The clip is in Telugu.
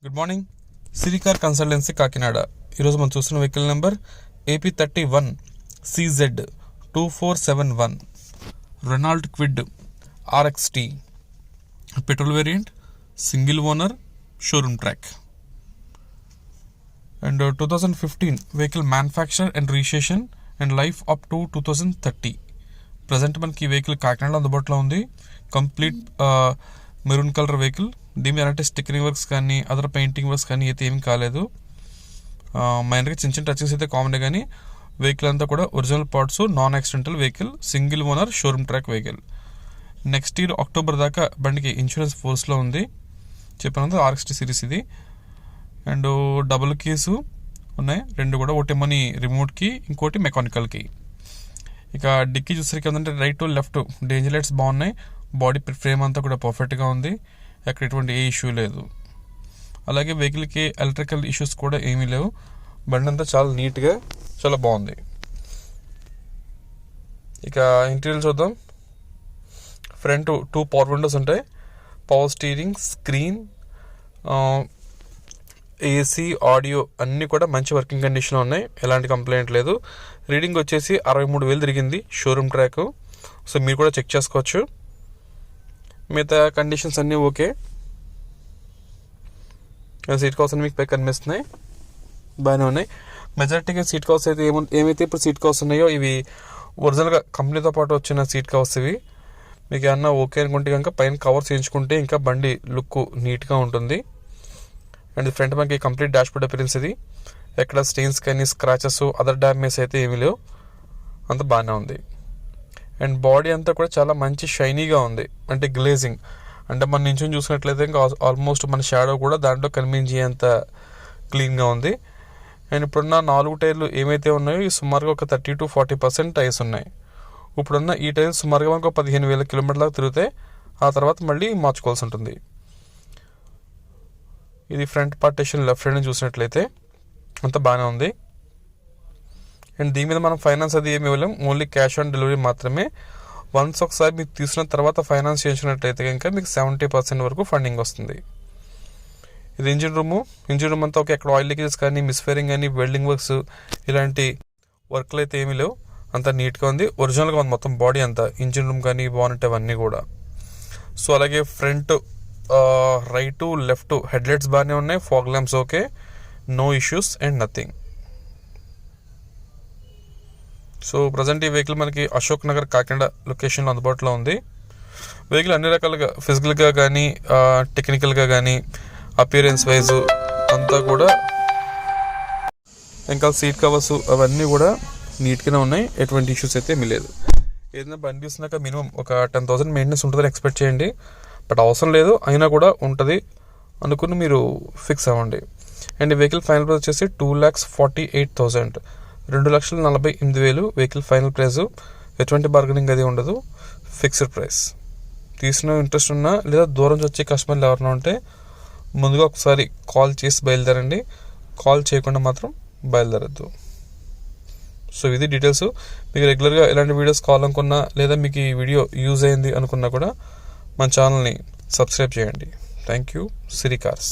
Good morning. Siri car consultancy Kakinada. ఈరోజు మనం చూస్తున్న vehicle number AP31 CZ 2471 Renault Kwid RXT petrol variant, single owner, showroom track. And 2015 vehicle manufacture and registration and life up to 2030. Present మనకి ఈ వెహికల్ కాకినాడలో అందుబాటులో ఉంది. Complete maroon colour vehicle. దీని మీద అంటే స్టిక్కరింగ్ వర్క్స్ కానీ అదర్ పెయింటింగ్ వర్క్స్ కానీ అయితే ఏమి కాలేదు. మైనర్గా చిన్న చిన్న టచెస్ అయితే కామన్, కానీ వెహికల్ అంతా కూడా original parts, non accidental vehicle, single owner, showroom track vehicle. Next year October దాకా బండికి ఇన్సూరెన్స్ ఫోర్స్లో ఉంది. చెప్పినంత RXT సిరీస్ ఇది. అండ్ డబుల్ కీస్ ఉన్నాయి, రెండు కూడా. ఒకటి మనీ రిమోట్కి, ఇంకోటి మెకానికల్కి. ఇక డిక్కీ చూసరికి ఏంటంటే right to left danger lights బాగున్నాయి. బాడీ ఫ్రేమ్ అంతా కూడా పర్ఫెక్ట్గా ఉంది, ఎక్కడ ఎటువంటి ఏ ఇష్యూ లేదు. అలాగే వెహికల్కి ఎలక్ట్రికల్ ఇష్యూస్ కూడా ఏమీ లేవు. బండి అంతా చాలా నీట్గా, చాలా బాగుంది. ఇక ఇంటీరియర్ చూద్దాం. ఫ్రంట్ 2 పవర్ విండోస్ ఉంటాయి, power steering, screen, AC, audio అన్నీ కూడా మంచి వర్కింగ్ కండిషన్లో ఉన్నాయి, ఎలాంటి కంప్లైంట్ లేదు. రీడింగ్ వచ్చేసి 63,000 తిరిగింది షోరూమ్ ట్రాక్. సో మీరు కూడా చెక్ చేసుకోవచ్చు. మిగతా కండిషన్స్ అన్నీ ఓకే. సీట్ కవర్స్ మీకు పై కనిపిస్తున్నాయి, బాగానే ఉన్నాయి. మెజారిటీగా సీట్ కవర్స్ అయితే ఏమైతే ఇప్పుడు సీట్ కవర్స్ ఉన్నాయో ఇవి ఒరిజినల్గా కంపెనీతో పాటు వచ్చిన సీట్ కవర్స్ ఇవి. మీకు ఏమన్నా ఓకే అనుకుంటే కనుక పైన కవర్స్ వేయించుకుంటే ఇంకా బండి లుక్ నీట్గా ఉంటుంది. అండ్ ఫ్రంట్ మనకి కంప్లీట్ డాష్ బోర్డ్ అపిరెన్స్ ఇది. ఎక్కడ స్టెయిన్స్ కానీ స్క్రాచెస్ అదర్ డ్యామేజ్ అయితే ఏమీ లేవు, అంత బాగానే ఉంది. అండ్ బాడీ అంతా కూడా చాలా మంచి షైనీగా ఉంది, అంటే గ్లేజింగ్. అంటే మన నుంచి చూసినట్లయితే ఇంకా ఆల్మోస్ట్ మన షాడో కూడా దాంట్లో కనిపించేంత క్లీన్గా ఉంది. అండ్ ఇప్పుడున్న 4 టైర్లు ఏమైతే ఉన్నాయో ఈ సుమారుగా ఒక 30 to 40% టైర్స్ ఉన్నాయి. ఇప్పుడున్న ఈ టైర్ సుమారుగా మనకు 15,000 కిలోమీటర్లకు తిరుగుతాయి. ఆ తర్వాత మళ్ళీ మార్చుకోవాల్సి ఉంటుంది. ఇది ఫ్రంట్ పార్టీషన్ లెఫ్ట్ సైడ్ చూసినట్లయితే అంత బాగానే ఉంది. అండ్ దీని మీద మనం ఫైనాన్స్ అది ఏమి ఇవ్వలేం, ఓన్లీ క్యాష్ ఆన్ డెలివరీ మాత్రమే. వన్స్ ఒకసారి మీకు తీసుకున్న తర్వాత ఫైనాన్స్ చేసినట్లయితే కనుక మీకు 70% వరకు ఫండింగ్ వస్తుంది. ఇది ఇంజిన్ రూమ్ అంతా ఓకే. అక్కడ ఆయిల్ లీకేజెస్ కానీ, మిస్ఫైరింగ్ కానీ, వెల్డింగ్ వర్క్స్ ఇలాంటి వర్క్లు అయితే ఏమీ లేవు, అంతా నీట్గా ఉంది, ఒరిజినల్గా ఉంది మొత్తం బాడీ అంతా. ఇంజిన్ రూమ్ కానీ, బానెట్ అవన్నీ కూడా. సో అలాగే front right left headlights బాగానే ఉన్నాయి, fog lamps okay, no issues and nothing. So present ఈ వెహికల్ మనకి అశోక్ నగర్ కాకినాడ లొకేషన్లో అందుబాటులో ఉంది. వెహికల్ అన్ని రకాలుగా ఫిజికల్గా కానీ టెక్నికల్గా కానీ అపియరెన్స్ వైజ్ అంతా కూడా, ఇంకా సీట్ కవర్స్ అవన్నీ కూడా నీట్గానే ఉన్నాయి, ఎటువంటి ఇష్యూస్ అయితే ఏమీ లేదు. ఏదైనా బండి చూసినాక మినిమం ఒక 10,000 మెయింటెనెన్స్ ఉంటుందని ఎక్స్పెక్ట్ చేయండి. బట్ అవసరం లేదు, అయినా కూడా ఉంటుంది అనుకుని మీరు ఫిక్స్ అవ్వండి. అండ్ ఈ వెహికల్ ఫైనల్ ప్రైస్ వచ్చేసి 2,48,000, 2,48,000 వెహికల్ ఫైనల్ ప్రైస్. ఎటువంటి బార్గెనింగ్ అది ఉండదు, ఫిక్స్డ్ ప్రైస్. తీసుకున్న ఇంట్రెస్ట్ ఉన్నా లేదా దూరం వచ్చే కస్టమర్లు ఎవరైనా ఉంటే ముందుగా ఒకసారి కాల్ చేసి బయలుదేరండి, కాల్ చేయకుండా మాత్రం బయలుదేరద్దు. సో ఇది డీటెయిల్స్. మీకు రెగ్యులర్గా ఇలాంటి వీడియోస్ కావాలనుకున్నా లేదా మీకు ఈ వీడియో యూజ్ అయింది అనుకున్నా కూడా మన ఛానల్ని సబ్స్క్రైబ్ చేయండి. Thank you. Siri cars.